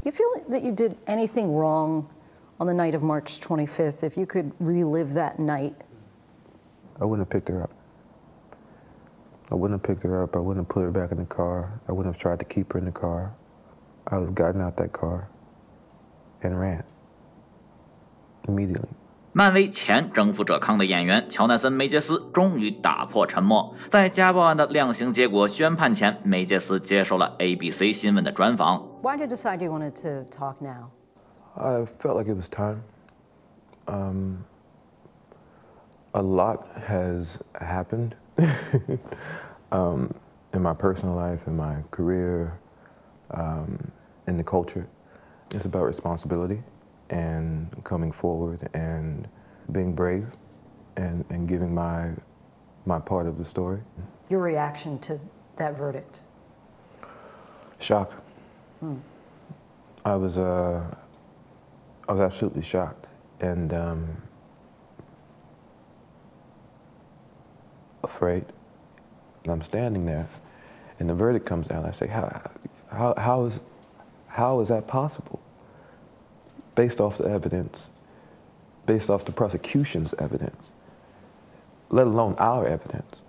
You feel that you did anything wrong on the night of March 25th? If you could relive that night? I wouldn't have picked her up. I wouldn't have picked her up. I wouldn't have put her back in the car. I wouldn't have tried to keep her in the car. I would have gotten out that car and ran immediately. 漫威前征服者康的演员乔纳森·梅杰斯终于打破沉默，在家暴案的量刑结果宣判前，梅杰斯接受了 ABC 新闻的专访。Why did you decide you wanted to talk now? I felt like it was time. A lot has happened in my personal life, in my career, in the culture. It's about responsibility and coming forward and being brave and giving my part of the story. Your reaction to that verdict? Shock. I was absolutely shocked and afraid. And I'm standing there, and the verdict comes down. I say, how is that possible? Based off the evidence, based off the prosecution's evidence, let alone our evidence.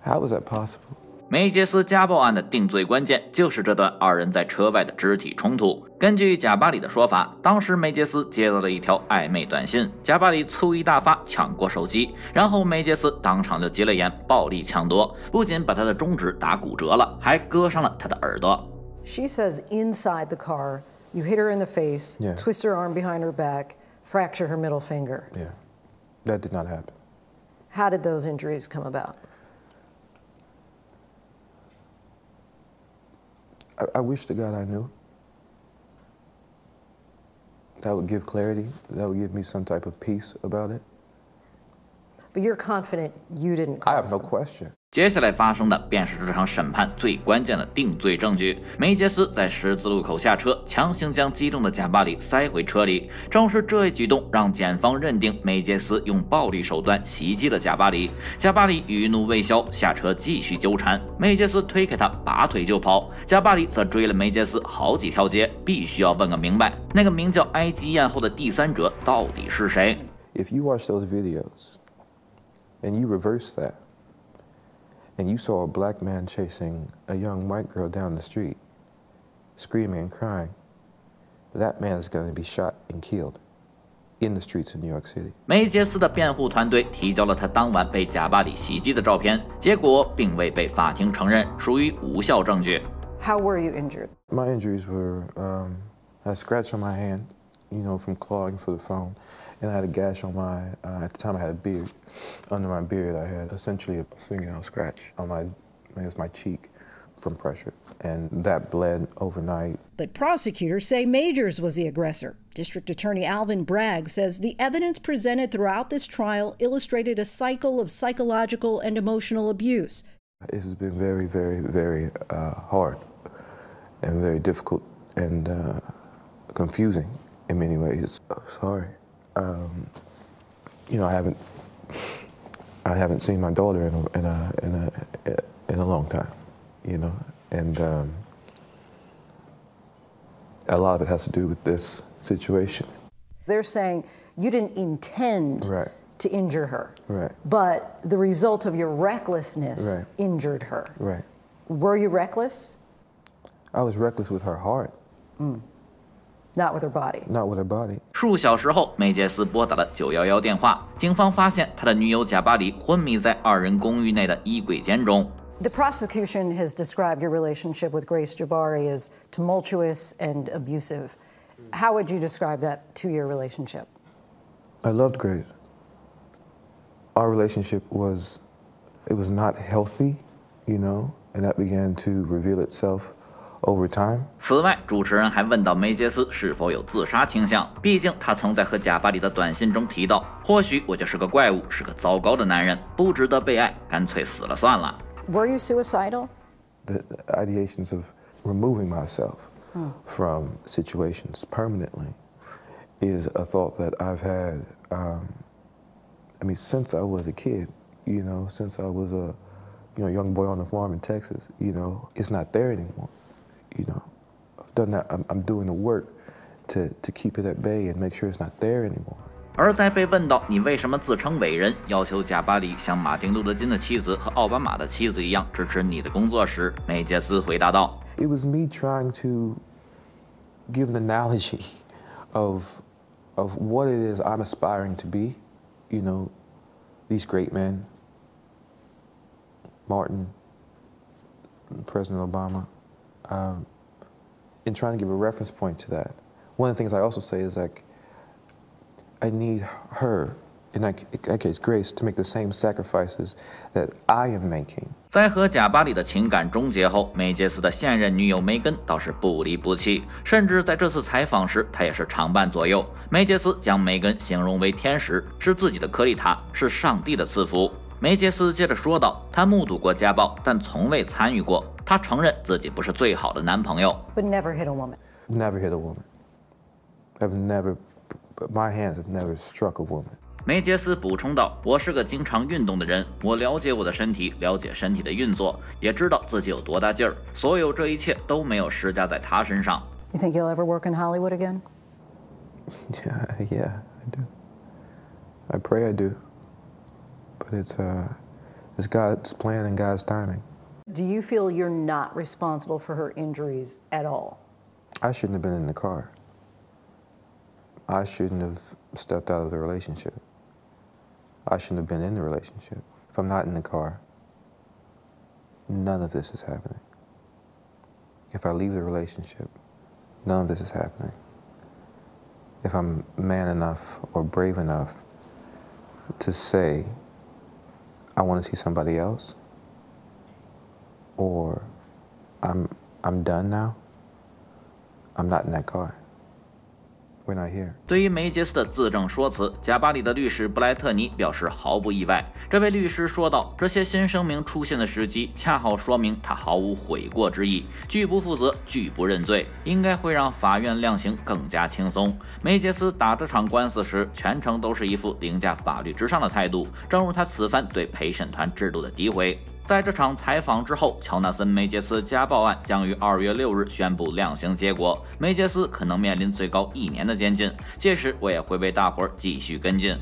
How is that possible? 梅杰斯家暴案的定罪关键就是这段二人在车外的肢体冲突。根据贾巴里的说法，当时梅杰斯接到了一条暧昧短信，贾巴里醋意大发抢过手机，然后梅杰斯当场就急了眼，暴力抢夺，不仅把他的中指打骨折了，还割伤了他的耳朵。She says inside the car, you hit her in the face, twist her arm behind her back, fracture her middle finger. Yeah, that did not happen. How did those injuries come about? I wish to God I knew. That would give clarity. That would give me some type of peace about it. But you're confident you didn't cause I have no them. question. 接下来发生的便是这场审判最关键的定罪证据。梅杰斯在十字路口下车，强行将激动的贾巴里塞回车里。正是这一举动，让检方认定梅杰斯用暴力手段袭击了贾巴里。贾巴里余怒未消，下车继续纠缠。梅杰斯推开他，拔腿就跑。贾巴里则追了梅杰斯好几条街，必须要问个明白，那个名叫埃及艳后的第三者到底是谁 If you watch those videos and you reverse that, and you saw a black man chasing a young white girl down the street, screaming and crying, that man is going to be shot and killed in the streets of New York City. 梅杰斯的辩护团队提交了他当晚被贾巴里袭击的照片，结果并未被法庭承认，属于无效证据。How were you injured? My injuries were I had a scratch on my hand, from clawing for the phone. And I had a gash on at the time I had a beard. Under my beard, I had essentially a fingernail scratch on my cheek from pressure. And that bled overnight. But prosecutors say Majors was the aggressor. District Attorney Alvin Bragg says the evidence presented throughout this trial illustrated a cycle of psychological and emotional abuse. This has been very, very, very hard and very difficult and confusing in many ways. Sorry. I haven't seen my daughter in a long time, and a lot of it has to do with this situation. They're saying you didn't intend to injure her, but the result of your recklessness injured her. Right. Were you reckless? I was reckless with her heart. Not with her body. Not with her body. 数小时后，梅杰斯拨打了911电话，警方发现他的女友贾巴里昏迷在二人公寓内的衣柜间中。The prosecution has described your relationship with Grace Jabbari as tumultuous and abusive. How would you describe that two-year relationship? I loved Grace. Our relationship was not healthy, and that began to reveal itself over time. 此外，主持人还问到梅杰斯是否有自杀倾向，毕竟他曾在和贾巴里的短信中提到，或许我就是个怪物，是个糟糕的男人，不值得被爱，干脆死了算了。Were you suicidal? The ideations of removing myself from situations permanently is a thought that I've had, since I was a kid, since I was a young boy on the farm in Texas, it's not there anymore. done that. I'm doing the work to keep it at bay and make sure it's not there anymore. 而在被问到你为什么自称伟人，要求贾巴里像马丁·路德·金的妻子和奥巴马的妻子一样支持你的工作时，梅杰斯回答道 It was me trying to give an analogy of what it is I'm aspiring to be. You know, these great men, Martin, President Obama, and trying to give a reference point to that. One of the things I also say is like, I need her, in that case, Grace, to make the same sacrifices that I am making. 在和贾巴里的情感终结后，梅杰斯的现任女友梅根倒是不离不弃，甚至在这次采访时，他也是常伴左右。梅杰斯将梅根形容为天使，是自己的克丽塔，是上帝的赐福。梅杰斯接着说道：“他目睹过家暴，但从未参与过。他承认自己不是最好的男朋友。” But never hit a woman. Never hit a woman. My hands have never struck a woman. 梅杰斯补充道：“我是个经常运动的人，我了解我的身体，了解身体的运作，也知道自己有多大劲儿。所有这一切都没有施加在他身上。” You think you'll ever work in Hollywood again? Yeah, I do. I pray I do. But it's God's plan and God's timing. Do you feel you're not responsible for her injuries at all? I shouldn't have been in the car. I shouldn't have stepped out of the relationship. I shouldn't have been in the relationship. If I'm not in the car, none of this is happening. If I leave the relationship, none of this is happening. If I'm man enough or brave enough to say, I want to see somebody else, or I'm done now, I'm not in that car. We're not here. 对于梅杰斯的自证说辞，贾巴里的律师布莱特尼表示毫不意外。这位律师说道：“这些新声明出现的时机，恰好说明他毫无悔过之意，拒不负责，拒不认罪，应该会让法院量刑更加轻松。”梅杰斯打这场官司时，全程都是一副凌驾法律之上的态度，正如他此番对陪审团制度的诋毁。在这场采访之后，乔纳森·梅杰斯家暴案将于2月6日宣布量刑结果，梅杰斯可能面临最高1年的监禁。届时我也会为大伙儿继续跟进。